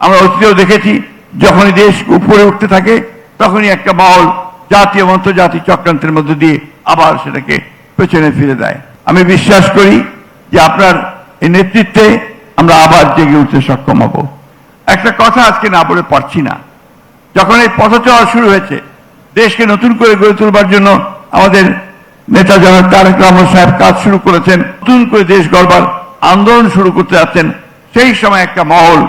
আমরা অতীতেও দেখেছি যখনই দেশ উপরে উঠতে থাকে তখনই একটা মহল জাতীয় এবং আন্তর্জাতিক চক্রান্তের মধ্য দিয়ে আবার সেটাকে পেছনে ফিরে দেয়। আমি বিশ্বাস করি যে আপনার এই নেতৃত্বে আমরা আবার জেগে উঠতে সক্ষম হব। একটা কথা আজকে না বলে পারছি না, যখন এই পথচলা শুরু হয়েছে দেশকে নতুন করে গড়ে তোলবার জন্য আমাদের নেতা জনাব তারেক রহমান সাহেব কাজ শুরু করেছেন, নতুন করে দেশ গড়বার আন্দোলন শুরু করতে যাচ্ছেন, সেই সময় একটা মহল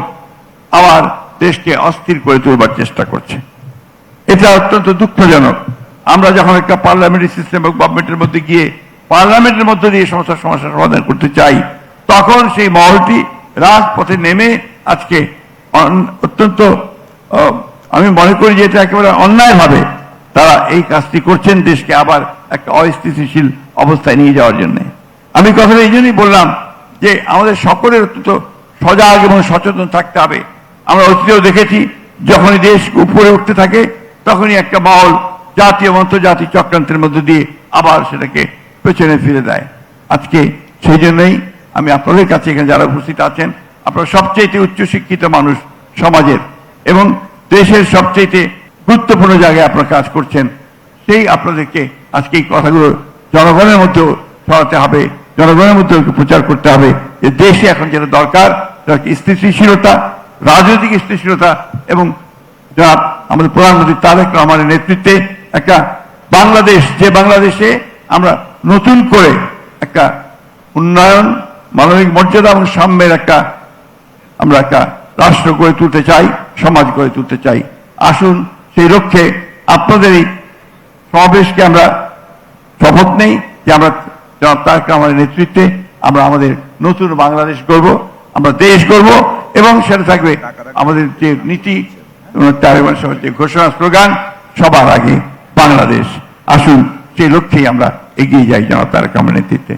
আবার দেশকে অস্থির করে তুলবার চেষ্টা করছে। এটা অত্যন্ত দুঃখজনক। আমরা যখন একটা পার্লামেন্টারি সিস্টেম এবং গভর্নমেন্টের মধ্যে গিয়ে পার্লামেন্টের মধ্যে দিয়ে সমস্যার সমাধান করতে চাই, তখন সেই মহলটি রাজপথে নেমে আজকে অত্যন্ত আমি মনে করি যে এটা একেবারে অন্যায়ভাবে তারা এই কাজটি করছেন, দেশকে আবার একটা অস্থিতিশীল অবস্থায় নিয়ে যাওয়ার জন্য। আমি কথাটা এই জন্যই বললাম যে আমাদের সকলের অত্যন্ত সজাগ এবং সচেতন থাকতে হবে। আমরা অতীতেও দেখেছি যখনই দেশ উপরে উঠতে থাকে তখনই একটা মহল জাতীয় এবং আন্তর্জাতিক চক্রান্তের মধ্যে দিয়ে আবার সেটাকে পেছনে ফিরে দেয়। আজকে সেই জন্যই আমি আপনাদের কাছে এখানে যারা উপস্থিত আছেন, আপনারা সবচেয়ে উচ্চশিক্ষিত মানুষ সমাজের এবং দেশের সবচেয়ে গুরুত্বপূর্ণ জায়গায় আপনারা কাজ করছেন, সেই আপনাদেরকে আজকে এই কথাগুলো জনগণের মধ্যেও ছড়াতে হবে, জনগণের মধ্যে প্রচার করতে হবে যে দেশে এখন যেটা দরকার স্থিতিশীলতা, রাজনৈতিক স্থিতিশীলতা এবং আমাদের প্রধানমন্ত্রী তারেক রহমানের নেতৃত্বে একটা বাংলাদেশ, যে বাংলাদেশে আমরা নতুন করে একটা উন্নয়ন, মানবিক মর্যাদা এবং সাম্যের আমরা একটা রাষ্ট্র গড়ে তুলতে চাই, সমাজ গড়ে তুলতে চাই। আসুন সেই লক্ষ্যে আপনাদের এই সমাবেশকে আমরা শপথ নেই যে আমরা জনাব তারেক রহমানের নেতৃত্বে আমরা আমাদের নতুন বাংলাদেশ গড়ব, আমরা দেশ গড়ব এবং সেটা থাকবে আমাদের যে নীতি যে ঘোষণা স্লোগান সবার আগে বাংলাদেশ। আসুন সেই লক্ষ্যেই আমরা এগিয়ে যাই জনাব তারেক রহমানের নেতৃত্বে।